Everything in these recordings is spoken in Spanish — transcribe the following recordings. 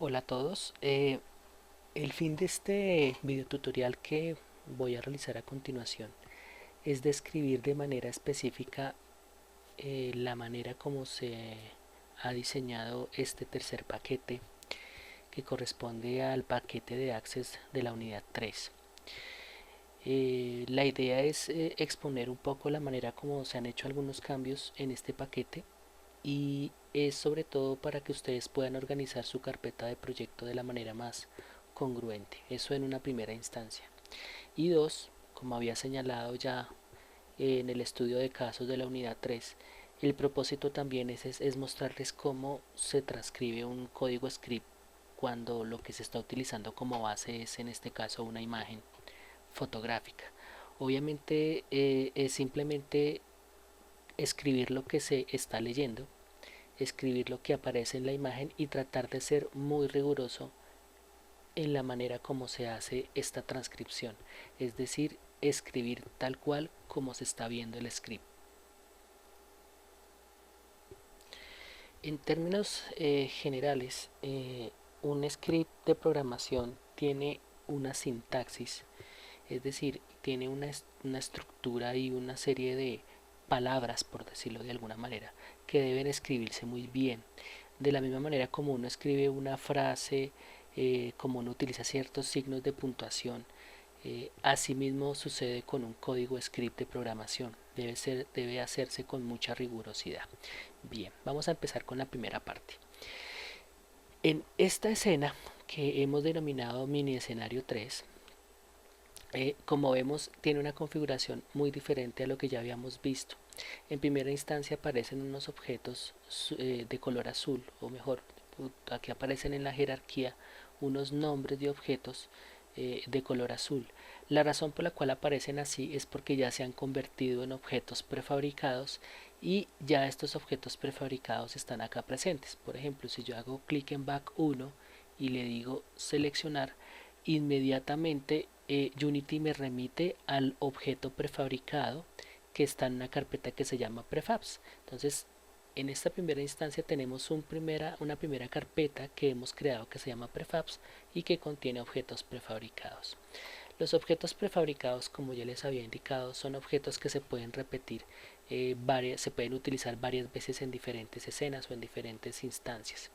Hola a todos. El fin de este video tutorial que voy a realizar a continuación es describir de manera específica la manera como se ha diseñado este tercer paquete que corresponde al paquete de Access de la unidad 3. La idea es exponer un poco la manera como se han hecho algunos cambios en este paquete y es sobre todo para que ustedes puedan organizar su carpeta de proyecto de la manera más congruente. Eso en una primera instancia. Y dos, como había señalado ya en el estudio de casos de la unidad 3, el propósito también es mostrarles cómo se transcribe un código script cuando lo que se está utilizando como base es en este caso una imagen fotográfica. Obviamente es simplemente escribir lo que se está leyendo, escribir lo que aparece en la imagen y tratar de ser muy riguroso en la manera como se hace esta transcripción, es decir, escribir tal cual como se está viendo el script. En términos generales, un script de programación tiene una sintaxis, es decir, tiene una estructura y una serie de palabras, por decirlo de alguna manera, que deben escribirse muy bien. De la misma manera como uno escribe una frase, como uno utiliza ciertos signos de puntuación, asimismo sucede con un código script de programación. Debe hacerse con mucha rigurosidad. Bien, vamos a empezar con la primera parte. En esta escena que hemos denominado mini escenario 3, como vemos tiene una configuración muy diferente a lo que ya habíamos visto. En primera instancia aparecen unos objetos de color azul, o mejor, aquí aparecen en la jerarquía unos nombres de objetos de color azul. La razón por la cual aparecen así es porque ya se han convertido en objetos prefabricados y ya estos objetos prefabricados están acá presentes. Por ejemplo, si yo hago clic en back 1 y le digo seleccionar, inmediatamente Unity me remite al objeto prefabricado que está en una carpeta que se llama prefabs. Entonces, en esta primera instancia tenemos una primera carpeta que hemos creado que se llama prefabs y que contiene objetos prefabricados. Los objetos prefabricados, como ya les había indicado, son objetos que se pueden repetir, se pueden utilizar varias veces en diferentes escenas o en diferentes instancias.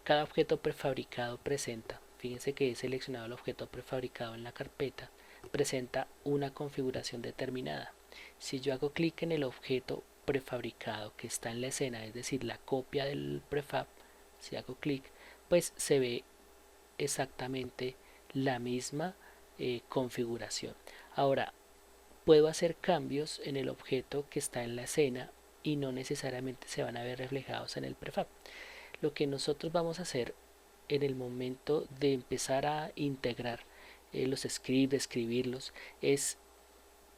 Cada objeto prefabricado presenta, fíjense que he seleccionado el objeto prefabricado en la carpeta, presenta una configuración determinada. Si yo hago clic en el objeto prefabricado que está en la escena, es decir, la copia del prefab, si hago clic, pues se ve exactamente la misma configuración. Ahora, puedo hacer cambios en el objeto que está en la escena y no necesariamente se van a ver reflejados en el prefab. Lo que nosotros vamos a hacer en el momento de empezar a integrar los scripts, escribirlos, es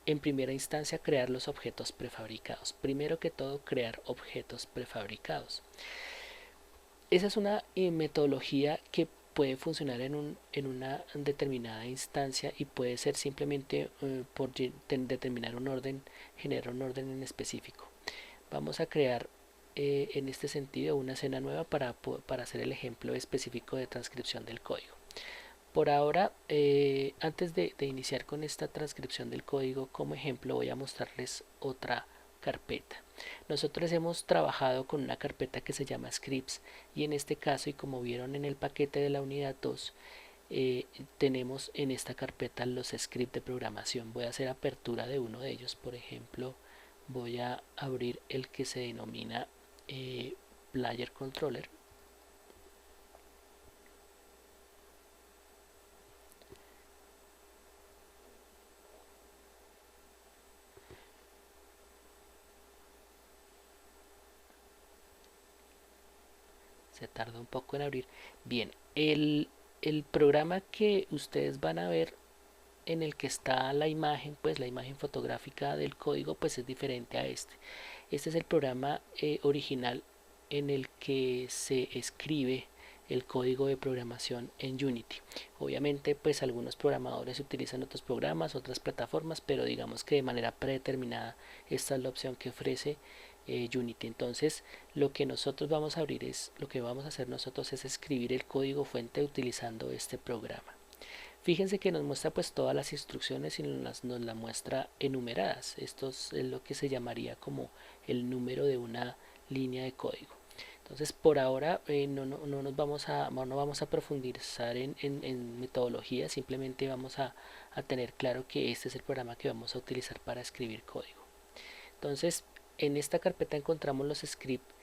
en primera instancia crear los objetos prefabricados. Primero que todo, crear objetos prefabricados. Esa es una metodología que puede funcionar en una determinada instancia y puede ser simplemente por determinar un orden, generar un orden en específico. Vamos a crear en este sentido una escena nueva para hacer el ejemplo específico de transcripción del código. Por ahora, antes de iniciar con esta transcripción del código como ejemplo, voy a mostrarles otra carpeta. Nosotros hemos trabajado con una carpeta que se llama scripts y en este caso, y como vieron en el paquete de la unidad 2, tenemos en esta carpeta los scripts de programación. Voy a hacer apertura de uno de ellos. Por ejemplo, voy a abrir el que se denomina Player Controller. Se tarda un poco en abrir. Bien, el programa que ustedes van a ver en el que está la imagen, pues la imagen fotográfica del código, pues es diferente a este. Este es el programa original en el que se escribe el código de programación en Unity. Obviamente, pues algunos programadores utilizan otros programas, otras plataformas, pero digamos que de manera predeterminada esta es la opción que ofrece Unity. Entonces lo que nosotros vamos a abrir es, lo que vamos a hacer nosotros es escribir el código fuente utilizando este programa. Fíjense que nos muestra pues todas las instrucciones y nos la muestra enumeradas. Esto es lo que se llamaría como el número de una línea de código. Entonces por ahora no vamos a profundizar en metodología, simplemente vamos a tener claro que este es el programa que vamos a utilizar para escribir código. Entonces en esta carpeta encontramos los scripts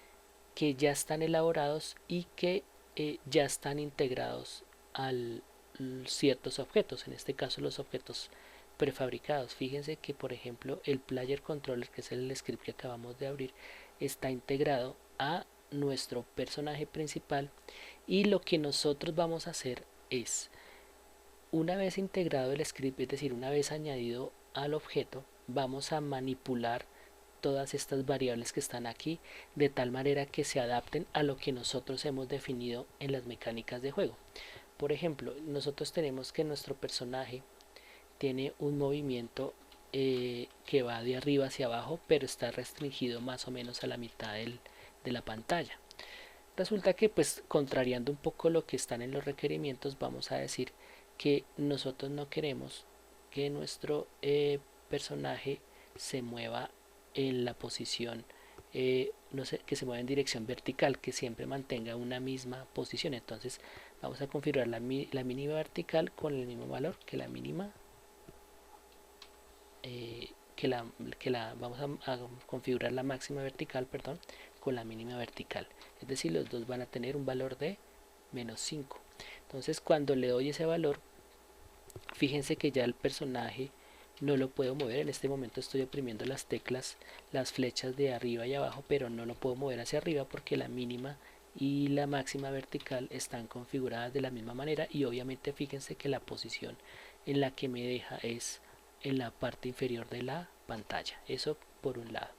que ya están elaborados y que ya están integrados al ciertos objetos, en este caso los objetos prefabricados. Fíjense que por ejemplo el player controller, que es el script que acabamos de abrir, está integrado a nuestro personaje principal, y lo que nosotros vamos a hacer es, una vez integrado el script, es decir, una vez añadido al objeto, vamos a manipular todas estas variables que están aquí de tal manera que se adapten a lo que nosotros hemos definido en las mecánicas de juego. Por ejemplo, nosotros tenemos que nuestro personaje tiene un movimiento que va de arriba hacia abajo, pero está restringido más o menos a la mitad de la pantalla. Resulta que pues contrariando un poco lo que están en los requerimientos, vamos a decir que nosotros no queremos que nuestro personaje se mueva en la posición, no sé, que se mueva en dirección vertical, que siempre mantenga una misma posición. Entonces vamos a configurar la mínima vertical con el mismo valor que la mínima, vamos a configurar la máxima vertical, perdón, con la mínima vertical. Es decir, los dos van a tener un valor de -5. Entonces cuando le doy ese valor, fíjense que ya el personaje no lo puedo mover. En este momento estoy oprimiendo las teclas, las flechas de arriba y abajo, pero no lo puedo mover hacia arriba porque la mínima y la máxima vertical están configuradas de la misma manera, y obviamente fíjense que la posición en la que me deja es en la parte inferior de la pantalla. Eso por un lado.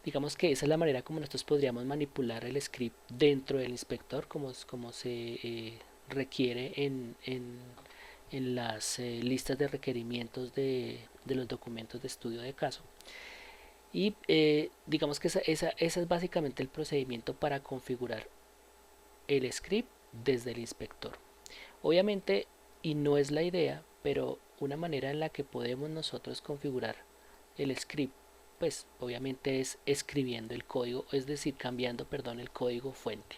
Digamos que esa es la manera como nosotros podríamos manipular el script dentro del inspector, como se requiere en las listas de requerimientos de los documentos de estudio de caso. Y digamos que esa es básicamente el procedimiento para configurar el script desde el inspector. Obviamente, y no es la idea, pero una manera en la que podemos nosotros configurar el script, pues obviamente es escribiendo el código, es decir, cambiando, perdón, el código fuente.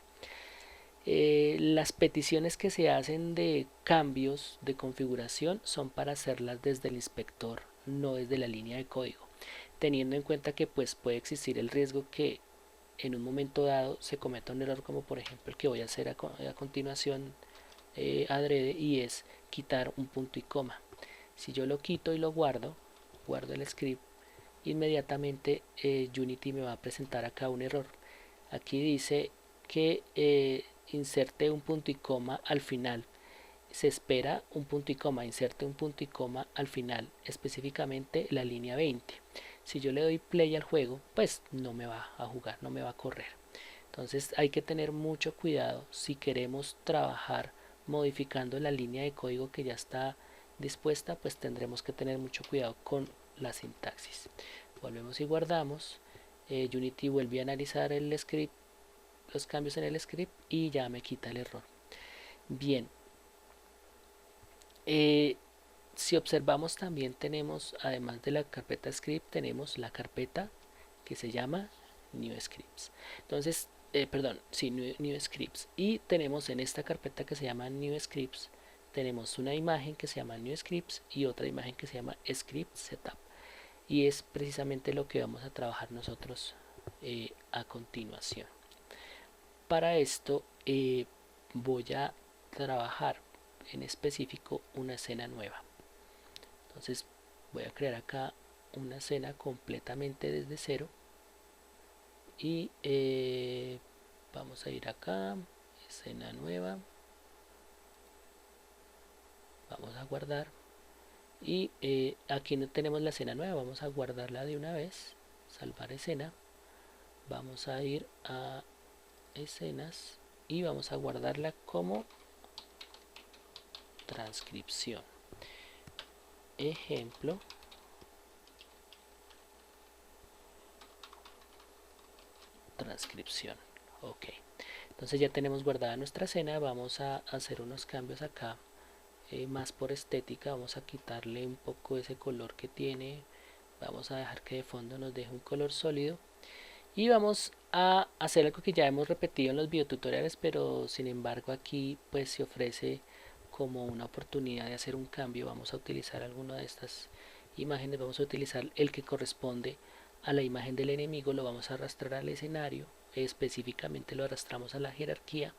Las peticiones que se hacen de cambios de configuración son para hacerlas desde el inspector, no desde la línea de código, teniendo en cuenta que pues puede existir el riesgo que en un momento dado se cometa un error, como por ejemplo el que voy a hacer a continuación adrede, y es quitar un punto y coma. Si yo lo quito y lo guardo el script, inmediatamente Unity me va a presentar acá un error. Aquí dice que inserte un punto y coma al final. Se espera un punto y coma, inserte un punto y coma al final, específicamente la línea 20. Si yo le doy play al juego, pues no me va a jugar, no me va a correr. Entonces hay que tener mucho cuidado si queremos trabajar modificando la línea de código que ya está dispuesta, pues tendremos que tener mucho cuidado con la sintaxis. Volvemos y guardamos. Unity vuelve a analizar el script, los cambios en el script, y ya me quita el error. Bien, si observamos, también tenemos, además de la carpeta script, tenemos la carpeta que se llama new scripts. Entonces, perdón, sí, new scripts, y tenemos en esta carpeta que se llama new scripts, tenemos una imagen que se llama new scripts y otra imagen que se llama script setup, y es precisamente lo que vamos a trabajar nosotros a continuación. Para esto voy a trabajar en específico una escena nueva. Entonces voy a crear acá una escena completamente desde cero, y vamos a ir acá, escena nueva, vamos a guardar, y aquí no tenemos la escena nueva, vamos a guardarla de una vez, salvar escena, vamos a ir a escenas y vamos a guardarla como transcripción, ejemplo transcripción. Ok, entonces ya tenemos guardada nuestra escena. Vamos a hacer unos cambios acá, más por estética. Vamos a quitarle un poco ese color que tiene. Vamos a dejar que de fondo nos deje un color sólido. Y vamos a hacer algo que ya hemos repetido en los videotutoriales, pero sin embargo aquí pues se ofrece como una oportunidad de hacer un cambio. Vamos a utilizar alguna de estas imágenes. Vamos a utilizar el que corresponde a la imagen del enemigo. Lo vamos a arrastrar al escenario, específicamente lo arrastramos a la jerarquía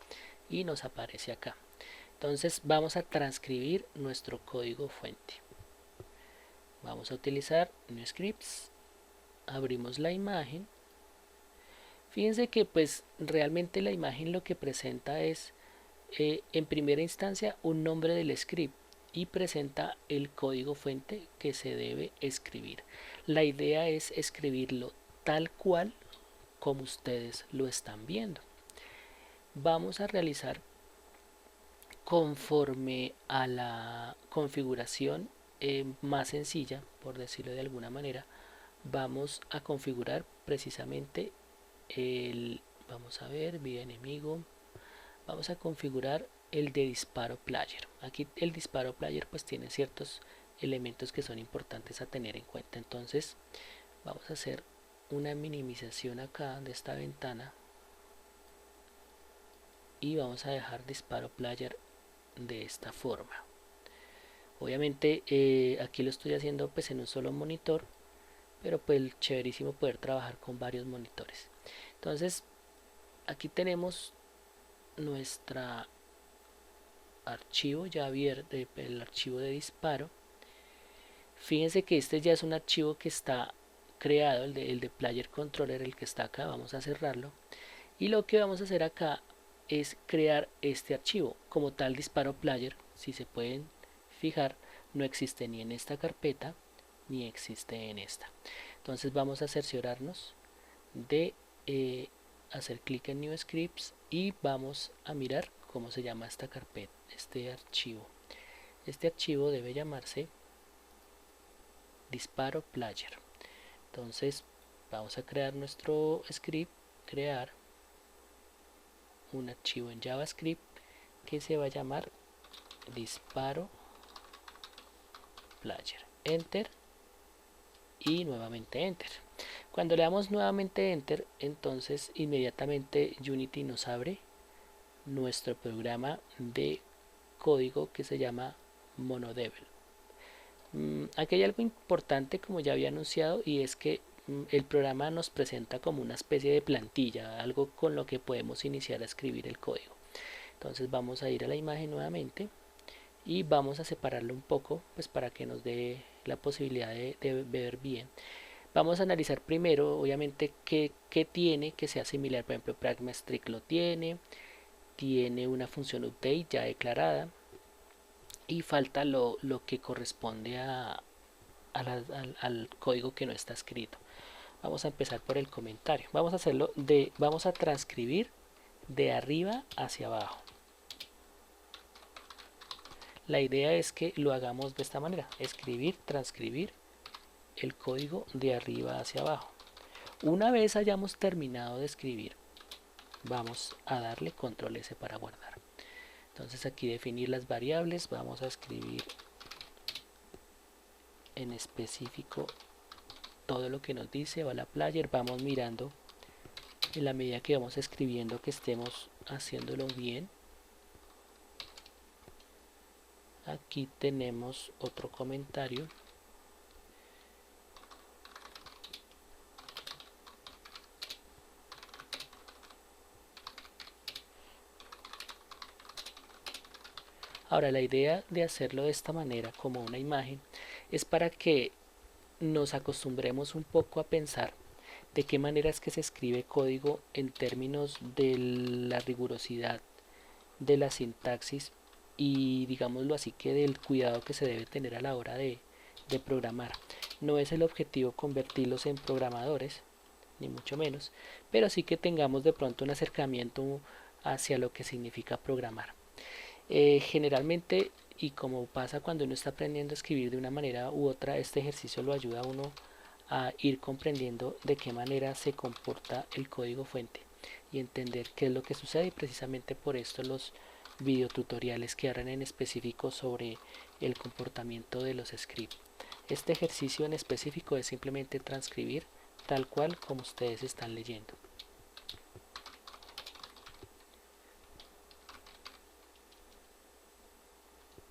y nos aparece acá. Entonces vamos a transcribir nuestro código fuente. Vamos a utilizar New Scripts, abrimos la imagen. Fíjense que pues realmente la imagen lo que presenta es en primera instancia un nombre del script y presenta el código fuente que se debe escribir. La idea es escribirlo tal cual como ustedes lo están viendo. Vamos a realizar conforme a la configuración más sencilla, por decirlo de alguna manera. Vamos a configurar precisamente vamos a ver, vida enemigo. Vamos a configurar el de disparo player. Aquí el disparo player pues tiene ciertos elementos que son importantes a tener en cuenta. Entonces vamos a hacer una minimización acá de esta ventana y vamos a dejar disparo player de esta forma. Obviamente aquí lo estoy haciendo pues en un solo monitor, pero pues chéverísimo poder trabajar con varios monitores. Entonces aquí tenemos nuestra archivo ya abierto, el archivo de disparo. Fíjense que este ya es un archivo que está creado, el de player controller, el que está acá. Vamos a cerrarlo y lo que vamos a hacer acá es crear este archivo como tal. Disparo player, si se pueden fijar, no existe ni en esta carpeta ni existe en esta. Entonces vamos a cerciorarnos de hacer clic en New Scripts y vamos a mirar cómo se llama esta carpeta, este archivo. Este archivo debe llamarse disparo player. Entonces vamos a crear nuestro script, crear un archivo en JavaScript que se va a llamar disparo player. Enter y nuevamente enter. Cuando le damos nuevamente enter, entonces inmediatamente Unity nos abre nuestro programa de código que se llama MonoDevil. Aquí hay algo importante, como ya había anunciado, y es que el programa nos presenta como una especie de plantilla, algo con lo que podemos iniciar a escribir el código. Entonces vamos a ir a la imagen nuevamente y vamos a separarlo un poco, pues para que nos dé la posibilidad de ver bien. Vamos a analizar primero, obviamente, qué tiene que sea similar. Por ejemplo, Pragma Strict lo tiene una función update ya declarada y falta lo que corresponde al código que no está escrito. Vamos a empezar por el comentario. Vamos a transcribir de arriba hacia abajo. La idea es que lo hagamos de esta manera: escribir, transcribir el código de arriba hacia abajo. Una vez hayamos terminado de escribir, vamos a darle control S para guardar. Entonces aquí definir las variables, vamos a escribir en específico todo lo que nos dice Bala Player. Vamos mirando en la medida que vamos escribiendo que estemos haciéndolo bien. Aquí tenemos otro comentario. Ahora, la idea de hacerlo de esta manera como una imagen es para que nos acostumbremos un poco a pensar de qué manera es que se escribe código en términos de la rigurosidad de la sintaxis y, digámoslo así, que del cuidado que se debe tener a la hora de programar. No es el objetivo convertirlos en programadores, ni mucho menos, pero sí que tengamos de pronto un acercamiento hacia lo que significa programar. Generalmente, y como pasa cuando uno está aprendiendo a escribir de una manera u otra, este ejercicio lo ayuda a uno a ir comprendiendo de qué manera se comporta el código fuente y entender qué es lo que sucede, y precisamente por esto los videotutoriales que harán en específico sobre el comportamiento de los scripts. Este ejercicio en específico es simplemente transcribir tal cual como ustedes están leyendo.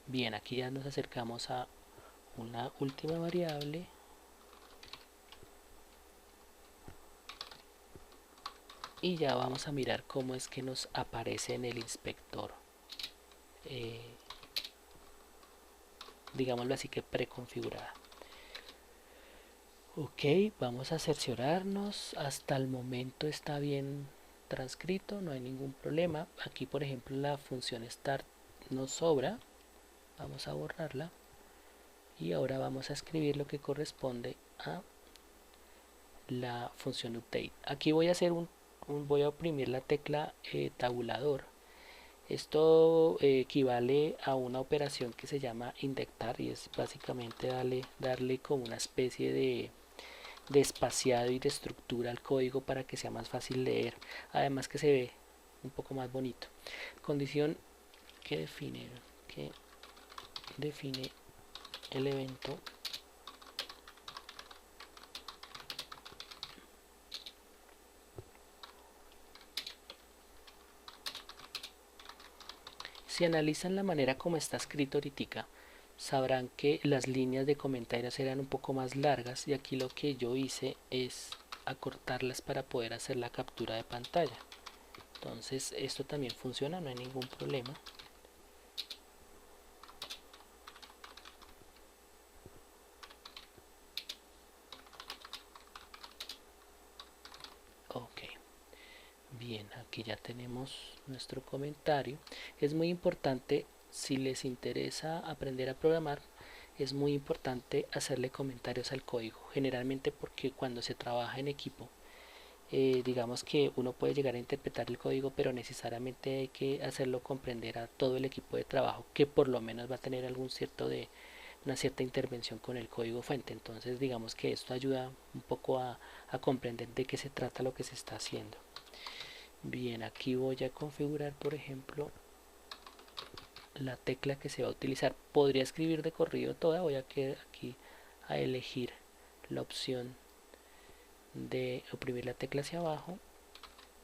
Bien, aquí ya nos acercamos a una última variable y ya vamos a mirar cómo es que nos aparece en el inspector, eh, digámoslo así, que preconfigurada. Ok, vamos a cerciorarnos. Hasta el momento está bien transcrito, no hay ningún problema. Aquí por ejemplo la función start nos sobra, vamos a borrarla y ahora vamos a escribir lo que corresponde a la función update. Aquí voy a hacer voy a oprimir la tecla tabulador. Esto equivale a una operación que se llama indectar y es básicamente darle como una especie de espaciado y de estructura al código para que sea más fácil leer, además que se ve un poco más bonito. Condición que define el evento si analizan la manera como está escrito ahorita, sabrán que las líneas de comentarios eran un poco más largas y aquí lo que yo hice es acortarlas para poder hacer la captura de pantalla. Entonces esto también funciona, no hay ningún problema. Ok, bien, aquí ya tenemos nuestro comentario. Es muy importante, si les interesa aprender a programar, es muy importante hacerle comentarios al código, generalmente porque cuando se trabaja en equipo, digamos que uno puede llegar a interpretar el código, pero necesariamente hay que hacerlo comprender a todo el equipo de trabajo, que por lo menos va a tener una cierta intervención con el código fuente. Entonces digamos que esto ayuda un poco a comprender de qué se trata lo que se está haciendo. Bien, aquí voy a configurar por ejemplo la tecla que se va a utilizar. Podría escribir de corrido toda, voy aquí a elegir la opción de oprimir la tecla hacia abajo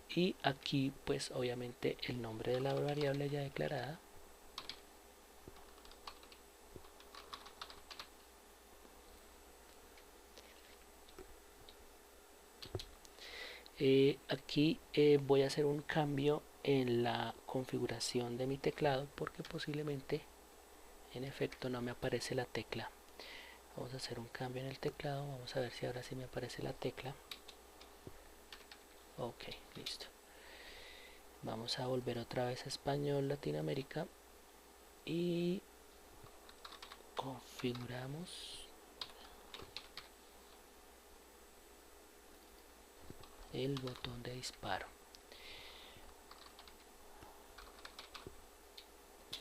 y aquí pues obviamente el nombre de la variable ya declarada. Aquí voy a hacer un cambio en la configuración de mi teclado porque posiblemente en efecto no me aparece la tecla. Vamos a hacer un cambio en el teclado, vamos a ver si ahora sí me aparece la tecla. Ok, listo. Vamos a volver otra vez a español Latinoamérica y configuramos el botón de disparo.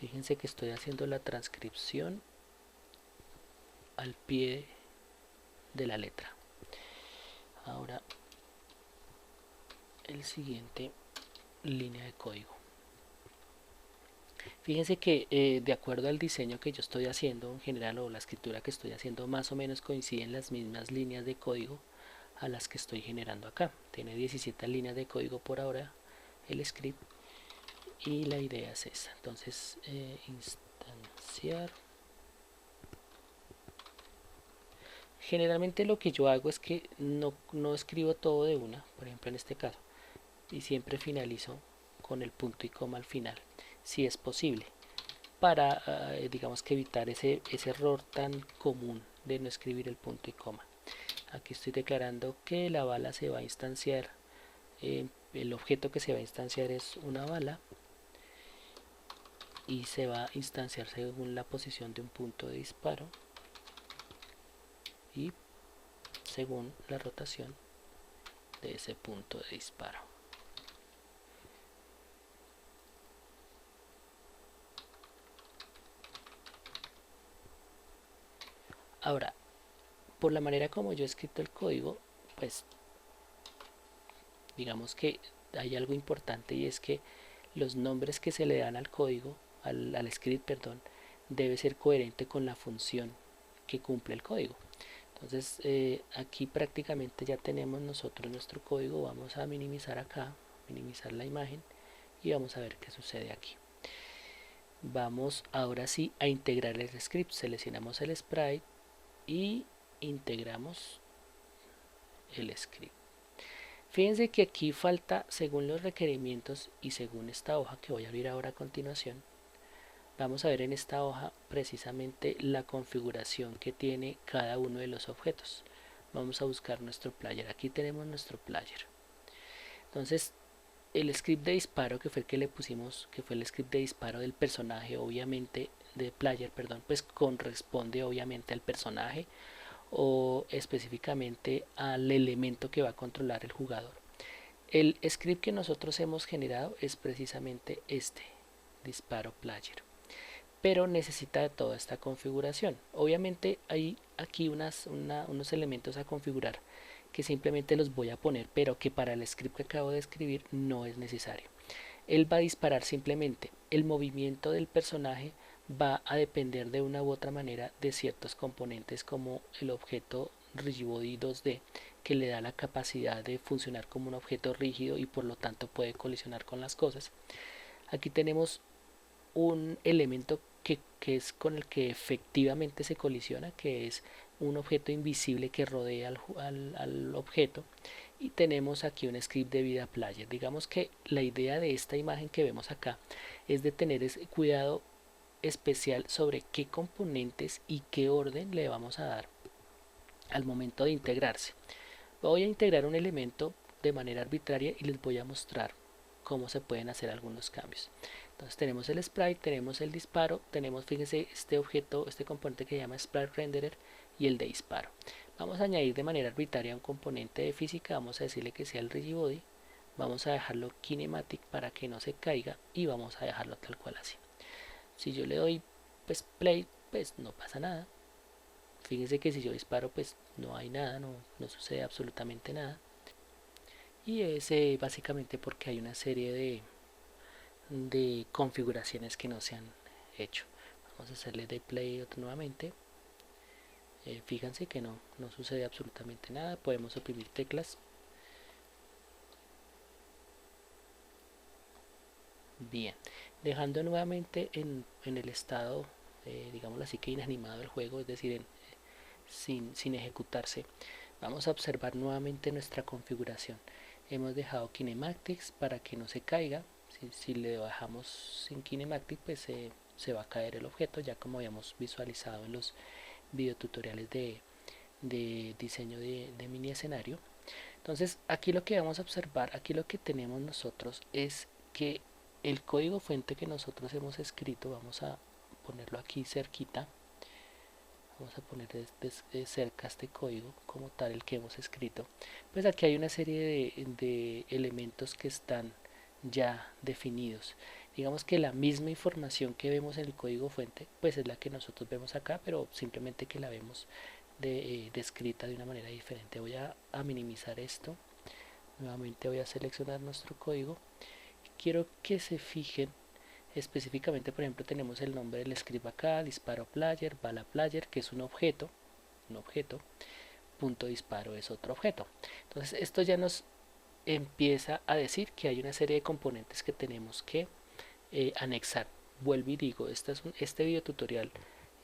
Fíjense que estoy haciendo la transcripción al pie de la letra. Ahora el siguiente línea de código. Fíjense que de acuerdo al diseño que yo estoy haciendo en general, o la escritura que estoy haciendo, más o menos coinciden las mismas líneas de código a las que estoy generando acá. Tiene 17 líneas de código por ahora el script y la idea es esa. Entonces instanciar. Generalmente lo que yo hago es que no escribo todo de una, por ejemplo en este caso, y siempre finalizo con el punto y coma al final, si es posible, para digamos que evitar ese error tan común de no escribir el punto y coma. Aquí estoy declarando que la bala se va a instanciar, el objeto que se va a instanciar es una bala y se va a instanciar según la posición de un punto de disparo y según la rotación de ese punto de disparo. Ahora, por la manera como yo he escrito el código, pues digamos que hay algo importante, y es que los nombres que se le dan al código, al script, perdón, debe ser coherente con la función que cumple el código. Entonces aquí prácticamente ya tenemos nosotros nuestro código. Vamos a minimizar acá, minimizar la imagen, y vamos a ver qué sucede aquí. Vamos ahora sí a integrar el script. Seleccionamos el sprite y integramos el script. Fíjense que aquí falta, según los requerimientos y según esta hoja que voy a abrir ahora a continuación, vamos a ver en esta hoja precisamente la configuración que tiene cada uno de los objetos. Vamos a buscar nuestro player. Aquí tenemos nuestro player. Entonces el script de disparo, que fue el que le pusimos, que fue el script de disparo del personaje, obviamente de player, perdón, pues corresponde obviamente al personaje o específicamente al elemento que va a controlar el jugador. El script que nosotros hemos generado es precisamente este, disparo player, pero necesita de toda esta configuración. Obviamente hay aquí unos elementos a configurar que simplemente los voy a poner, pero que para el script que acabo de escribir no es necesario. Él va a disparar simplemente. El movimiento del personaje va a depender de una u otra manera de ciertos componentes, como el objeto Rigibody 2D, que le da la capacidad de funcionar como un objeto rígido y por lo tanto puede colisionar con las cosas. Aquí tenemos un elemento que es con el que efectivamente se colisiona, que es un objeto invisible que rodea al objeto, y tenemos aquí un script de vida player. Digamos que la idea de esta imagen que vemos acá es de tener ese cuidado especial sobre qué componentes y qué orden le vamos a dar al momento de integrarse. Voy a integrar un elemento de manera arbitraria y les voy a mostrar cómo se pueden hacer algunos cambios. Entonces tenemos el sprite, tenemos el disparo, tenemos, fíjense, este objeto, este componente que se llama sprite renderer, y el de disparo. Vamos a añadir de manera arbitraria un componente de física. Vamos a decirle que sea el rigibody. Vamos a dejarlo kinematic para que no se caiga, y vamos a dejarlo tal cual así. Si yo le doy pues play, pues no pasa nada. Fíjense que si yo disparo, pues no hay nada, no sucede absolutamente nada. Y es básicamente porque hay una serie de configuraciones que no se han hecho. Vamos a hacerle de play nuevamente. Fíjense que no sucede absolutamente nada. Podemos oprimir teclas. Bien, dejando nuevamente en el estado, digámoslo así, que inanimado el juego, es decir, sin ejecutarse. Vamos a observar nuevamente nuestra configuración. Hemos dejado kinematics para que no se caiga. Si le bajamos sin kinematic, pues se va a caer el objeto, ya como habíamos visualizado en los videotutoriales de diseño de mini escenario. Entonces aquí lo que vamos a observar, aquí lo que tenemos nosotros es que el código fuente que nosotros hemos escrito, vamos a ponerlo aquí cerquita, vamos a poner cerca este código como tal, el que hemos escrito. Pues aquí hay una serie de elementos que están ya definidos. Digamos que la misma información que vemos en el código fuente, pues es la que nosotros vemos acá, pero simplemente que la vemos descrita de una manera diferente. Voy a minimizar esto. Nuevamente voy a seleccionar nuestro código. Quiero que se fijen específicamente, por ejemplo, tenemos el nombre del script acá, disparo player, bala player, que es un objeto, punto disparo es otro objeto. Entonces esto ya nos empieza a decir que hay una serie de componentes que tenemos que anexar. Vuelvo y digo, este video tutorial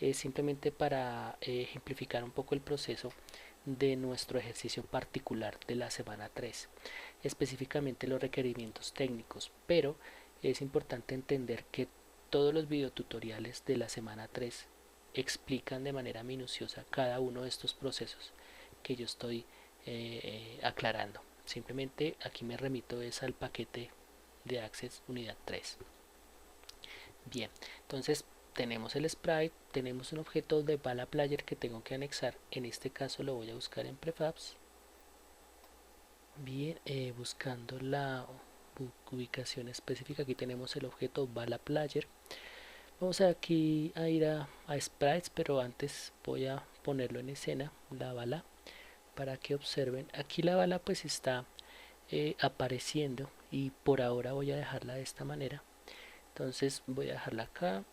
es simplemente para ejemplificar un poco el proceso de nuestro ejercicio particular de la semana 3, específicamente los requerimientos técnicos, pero es importante entender que todos los videotutoriales de la semana 3 explican de manera minuciosa cada uno de estos procesos que yo estoy aclarando. Simplemente aquí me remito es al paquete de Access unidad 3. Bien, entonces tenemos el sprite, tenemos un objeto de bala player que tengo que anexar. En este caso lo voy a buscar en prefabs. Bien, buscando la ubicación específica, aquí tenemos el objeto bala player. Vamos aquí a ir a sprites, pero antes voy a ponerlo en escena, la bala, para que observen. Aquí la bala pues está apareciendo y por ahora voy a dejarla de esta manera. Entonces voy a dejarla acá,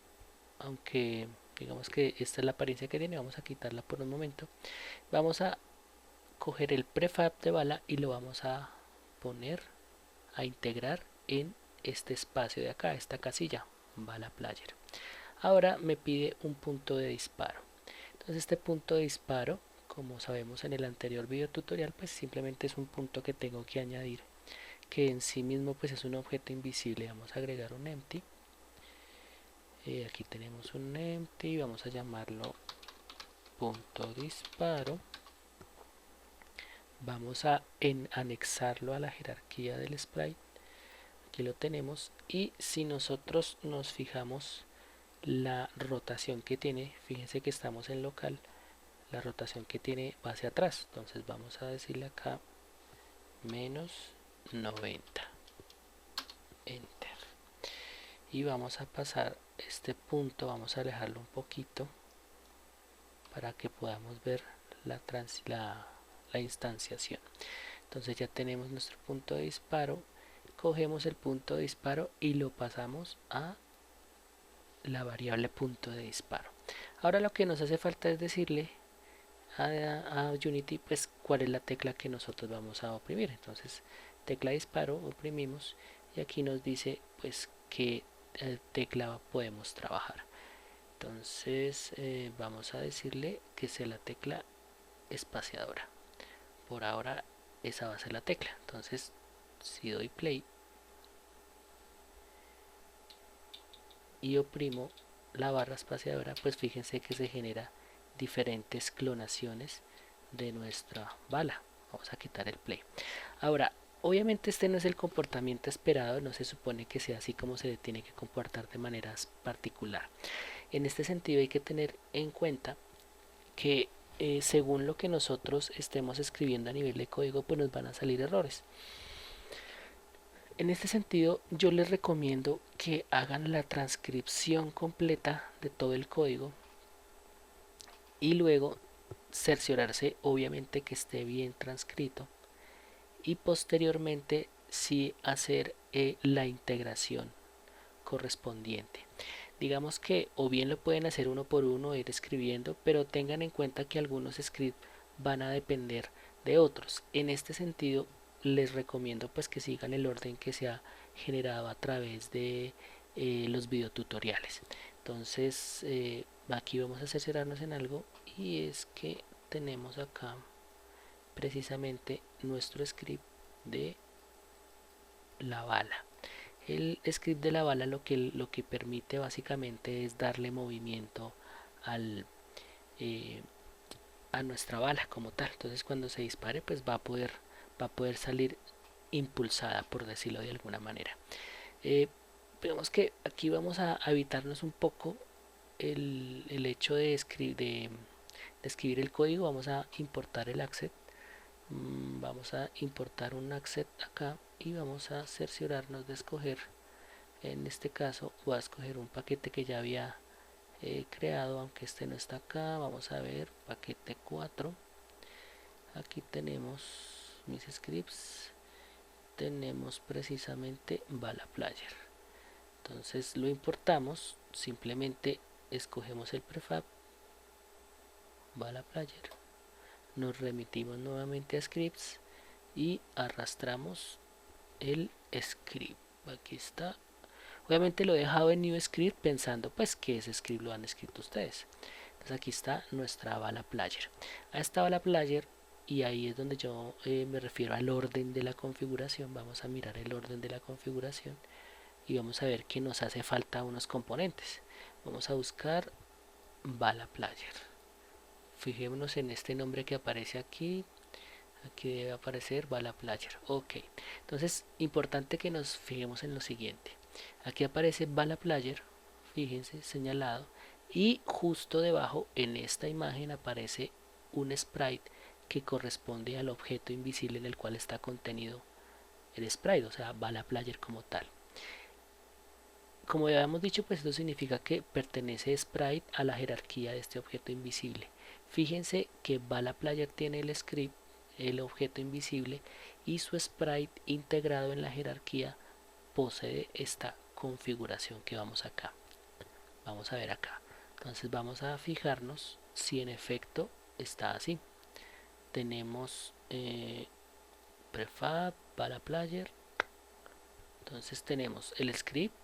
aunque digamos que esta es la apariencia que tiene, vamos a quitarla por un momento. Vamos a coger el prefab de bala y lo vamos a poner, a integrar en este espacio de acá, esta casilla, bala player. Ahora me pide un punto de disparo. Entonces este punto de disparo, como sabemos en el anterior video tutorial, pues simplemente es un punto que tengo que añadir, que en sí mismo pues es un objeto invisible. Vamos a agregar un empty. Aquí tenemos un empty, vamos a llamarlo punto disparo. Vamos a anexarlo a la jerarquía del sprite. Aquí lo tenemos, y si nosotros nos fijamos la rotación que tiene, fíjense que estamos en local, la rotación que tiene va hacia atrás. Entonces vamos a decirle acá menos 90, enter, y vamos a pasar este punto, vamos a alejarlo un poquito para que podamos ver la instanciación. Entonces ya tenemos nuestro punto de disparo. Cogemos el punto de disparo y lo pasamos a la variable punto de disparo. Ahora lo que nos hace falta es decirle a Unity pues cuál es la tecla que nosotros vamos a oprimir. Entonces tecla disparo, oprimimos, y aquí nos dice pues qué tecla podemos trabajar. Entonces vamos a decirle que sea la tecla espaciadora. Por ahora esa va a ser la tecla. Entonces si doy play y oprimo la barra espaciadora, pues fíjense que se genera diferentes clonaciones de nuestra bala. Vamos a quitar el play. Ahora, obviamente este no es el comportamiento esperado, no se supone que sea así como se le tiene que comportar de manera particular. En este sentido hay que tener en cuenta que según lo que nosotros estemos escribiendo a nivel de código, pues nos van a salir errores. En este sentido, yo les recomiendo que hagan la transcripción completa de todo el código y luego cerciorarse obviamente que esté bien transcrito, y posteriormente sí hacer la integración correspondiente. Digamos que o bien lo pueden hacer uno por uno, ir escribiendo, pero tengan en cuenta que algunos scripts van a depender de otros. En este sentido les recomiendo pues que sigan el orden que se ha generado a través de los videotutoriales. Entonces aquí vamos a cerciorarnos en algo, y es que tenemos acá precisamente nuestro script de la bala. El script de la bala lo que permite básicamente es darle movimiento al, eh, a nuestra bala como tal. Entonces cuando se dispare pues va a poder salir impulsada, por decirlo de alguna manera. Vemos que aquí vamos a evitarnos un poco el hecho de escribir el código. Vamos a importar el accept. Vamos a importar un accept acá y vamos a cerciorarnos de escoger. En este caso voy a escoger un paquete que ya había creado, aunque este no está acá. Vamos a ver, paquete 4. Aquí tenemos mis scripts, tenemos precisamente bala player. Entonces lo importamos, simplemente escogemos el prefab bala player, nos remitimos nuevamente a scripts y arrastramos el script. Aquí está. Obviamente lo he dejado en new script pensando pues que ese script lo han escrito ustedes. Entonces aquí está nuestra bala player. A esta bala player, y ahí es donde yo me refiero al orden de la configuración. Vamos a mirar el orden de la configuración y vamos a ver que nos hace falta unos componentes. Vamos a buscar bala player. Fijémonos en este nombre que aparece aquí. Aquí debe aparecer bala player. Ok, entonces importante que nos fijemos en lo siguiente. Aquí aparece bala player, fíjense, señalado, y justo debajo en esta imagen aparece un sprite que corresponde al objeto invisible en el cual está contenido el sprite, o sea, bala player como tal. como ya habíamos dicho, pues esto significa que pertenece sprite a la jerarquía de este objeto invisible. Fíjense que BalaPlayer tiene el script, el objeto invisible, y su sprite integrado en la jerarquía posee esta configuración que vamos acá. Vamos a ver acá. Entonces vamos a fijarnos si en efecto está así. Tenemos prefab, BalaPlayer. Entonces tenemos el script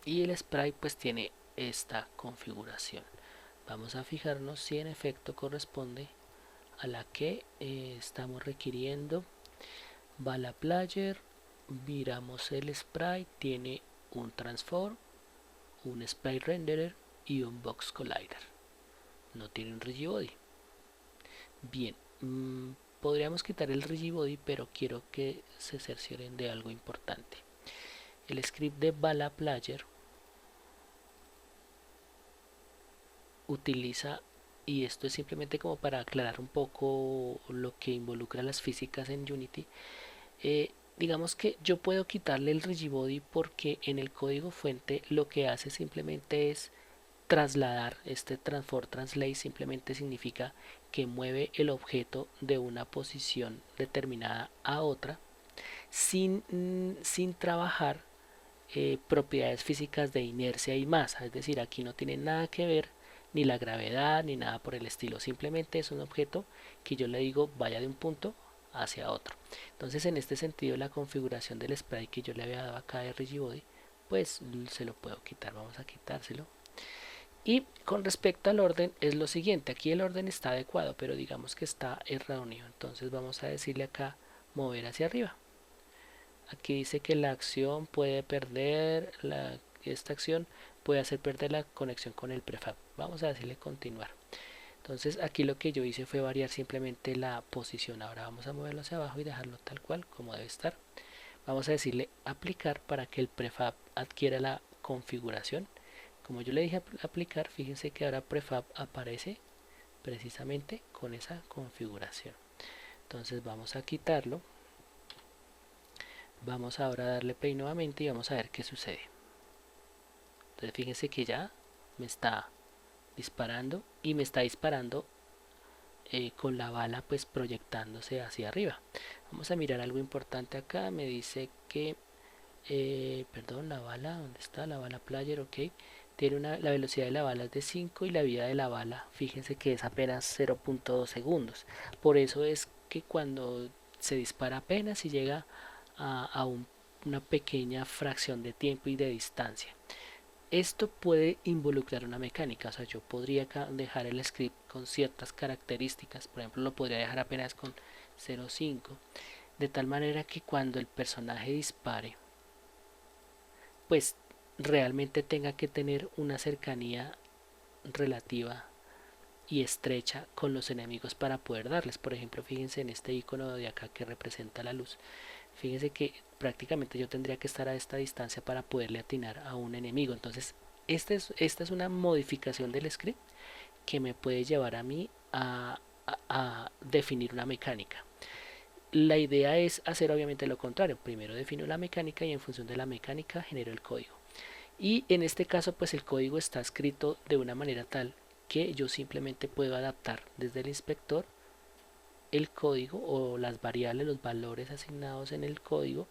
y el sprite pues tiene esta configuración. Vamos a fijarnos si en efecto corresponde a la que estamos requiriendo. BalaPlayer, miramos el sprite, tiene un transform, un sprite renderer y un box collider. No tiene un rigibody. Bien, podríamos quitar el rigibody, pero quiero que se cercioren de algo importante. El script de BalaPlayer utiliza, y esto es simplemente como para aclarar un poco lo que involucra las físicas en Unity, digamos que yo puedo quitarle el rigibody porque en el código fuente lo que hace simplemente es trasladar. Este transform translate simplemente significa que mueve el objeto de una posición determinada a otra sin trabajar propiedades físicas de inercia y masa. Es decir, aquí no tiene nada que ver ni la gravedad ni nada por el estilo. Simplemente es un objeto que yo le digo vaya de un punto hacia otro. Entonces, en este sentido, la configuración del sprite que yo le había dado acá de rigibody, pues se lo puedo quitar. Vamos a quitárselo. Y con respecto al orden es lo siguiente. Aquí el orden está adecuado, pero digamos que está erróneo. Entonces vamos a decirle acá mover hacia arriba. Aquí dice que la acción puede perder, esta acción puede hacer perder la conexión con el prefab. Vamos a decirle continuar. Entonces aquí lo que yo hice fue variar simplemente la posición. Ahora vamos a moverlo hacia abajo y dejarlo tal cual como debe estar. Vamos a decirle aplicar para que el prefab adquiera la configuración. Como yo le dije aplicar, fíjense que ahora prefab aparece precisamente con esa configuración. Entonces vamos a quitarlo. Vamos ahora a darle play nuevamente y vamos a ver qué sucede. Entonces fíjense que ya me está disparando y me está disparando con la bala pues proyectándose hacia arriba. Vamos a mirar algo importante acá. Me dice que perdón, la bala, ¿dónde está? La bala player, ok. Tiene la velocidad de la bala es de 5 y la vida de la bala, fíjense que es apenas 0.2 segundos. Por eso es que cuando se dispara apenas y llega a una pequeña fracción de tiempo y de distancia. Esto puede involucrar una mecánica, o sea, yo podría dejar el script con ciertas características, por ejemplo, lo podría dejar apenas con 0.5, de tal manera que cuando el personaje dispare, pues realmente tenga que tener una cercanía relativa y estrecha con los enemigos para poder darles. Por ejemplo, fíjense en este icono de acá que representa la luz. Fíjense que prácticamente yo tendría que estar a esta distancia para poderle atinar a un enemigo. Entonces, esta es una modificación del script que me puede llevar a mí a definir una mecánica. La idea es hacer obviamente lo contrario. Primero defino la mecánica y en función de la mecánica genero el código. Y en este caso pues el código está escrito de una manera tal que yo simplemente puedo adaptar desde el inspector el código o las variables, los valores asignados en el código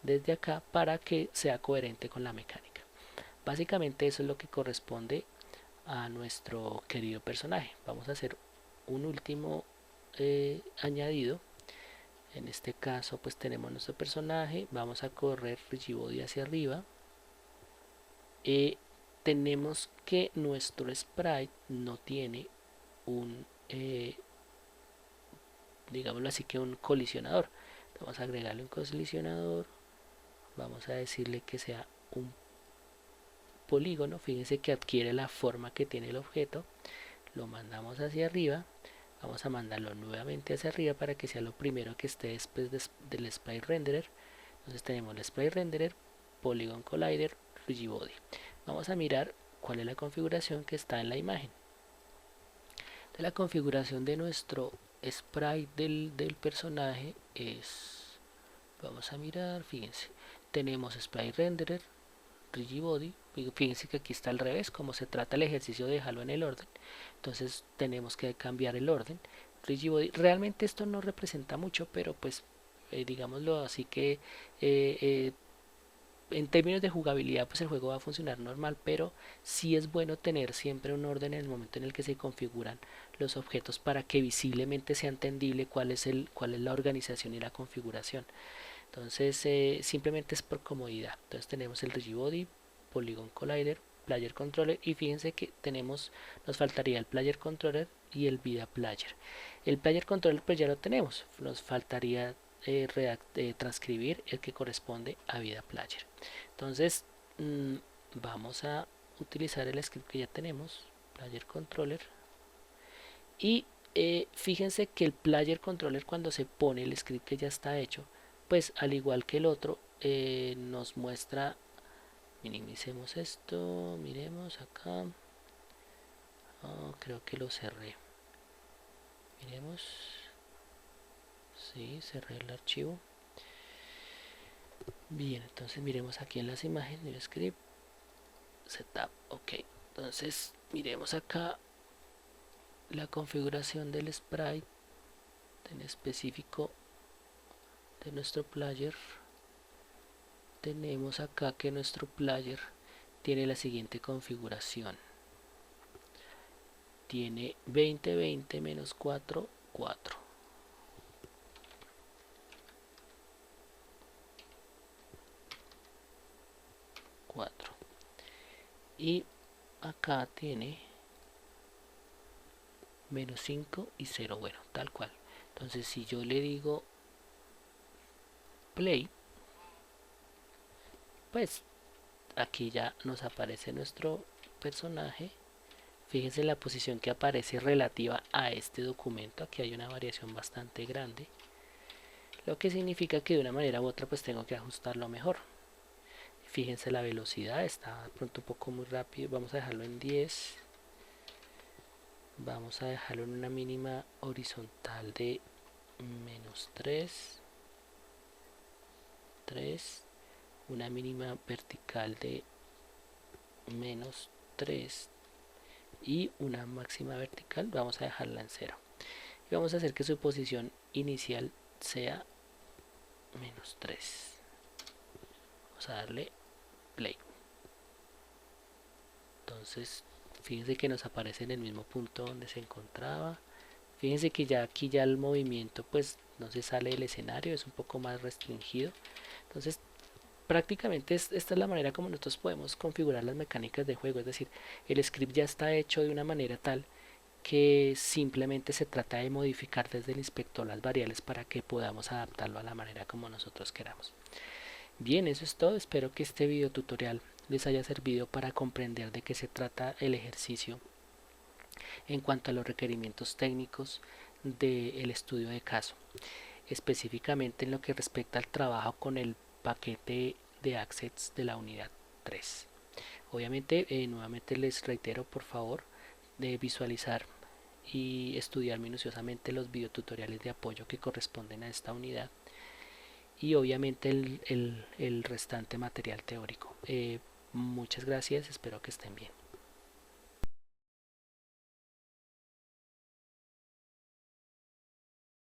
desde acá para que sea coherente con la mecánica. Básicamente eso es lo que corresponde a nuestro querido personaje. Vamos a hacer un último añadido. En este caso pues tenemos nuestro personaje, vamos a correr rigibody hacia arriba. Tenemos que nuestro sprite no tiene un digámoslo así, que un colisionador. Vamos a agregarle un colisionador, vamos a decirle que sea un polígono. Fíjense que adquiere la forma que tiene el objeto, lo mandamos hacia arriba, vamos a mandarlo nuevamente hacia arriba para que sea lo primero que esté después del sprite renderer. Entonces tenemos el sprite renderer, polygon collider, rigibody. Vamos a mirar cuál es la configuración que está en la imagen. De la configuración de nuestro sprite del personaje es, vamos a mirar, fíjense, tenemos Sprite Renderer, Rigibody. Fíjense que aquí está al revés, como se trata el ejercicio de dejarlo en el orden, entonces tenemos que cambiar el orden. Rigibody, realmente esto no representa mucho, pero pues digámoslo así que en términos de jugabilidad pues el juego va a funcionar normal, pero sí es bueno tener siempre un orden en el momento en el que se configuran los objetos para que visiblemente sea entendible cuál es la organización y la configuración. Entonces simplemente es por comodidad. Entonces tenemos el Rigibody, Polygon Collider, Player Controller, y fíjense que nos faltaría el Player Controller y el Vida Player. El Player Controller pues ya lo tenemos, nos faltaría transcribir el que corresponde a Vida Player. Entonces vamos a utilizar el script que ya tenemos, Player Controller, y fíjense que el Player Controller, cuando se pone el script que ya está hecho, pues al igual que el otro nos muestra, minimicemos esto, miremos acá. Creo que lo cerré, miremos, sí, cerré el archivo. Bien, entonces miremos aquí en las imágenes, New Script, Setup, ok. Entonces miremos acá la configuración del sprite en específico de nuestro player. Tenemos acá que nuestro player tiene la siguiente configuración: tiene 20, 20, menos 4, 4. Y acá tiene menos 5 y 0, bueno, tal cual. Entonces si yo le digo play, pues aquí ya nos aparece nuestro personaje. Fíjense la posición que aparece relativa a este documento. Aquí hay una variación bastante grande, lo que significa que de una manera u otra pues tengo que ajustarlo mejor. Fíjense la velocidad, está de pronto un poco muy rápido. Vamos a dejarlo en 10. Vamos a dejarlo en una mínima horizontal de menos 3, una mínima vertical de menos 3 y una máxima vertical vamos a dejarla en 0. Y vamos a hacer que su posición inicial sea menos 3. Vamos a darle play. Entonces fíjense que nos aparece en el mismo punto donde se encontraba. Fíjense que ya aquí ya el movimiento pues no se sale del escenario, es un poco más restringido. Entonces prácticamente esta es la manera como nosotros podemos configurar las mecánicas de juego, es decir, el script ya está hecho de una manera tal que simplemente se trata de modificar desde el inspector las variables para que podamos adaptarlo a la manera como nosotros queramos. Bien, eso es todo. Espero que este video tutorial les haya servido para comprender de qué se trata el ejercicio en cuanto a los requerimientos técnicos del estudio de caso, específicamente en lo que respecta al trabajo con el paquete de Access de la unidad 3. Obviamente, nuevamente les reitero, por favor, de visualizar y estudiar minuciosamente los videotutoriales de apoyo que corresponden a esta unidad y obviamente el restante material teórico. Muchas gracias, espero que estén bien.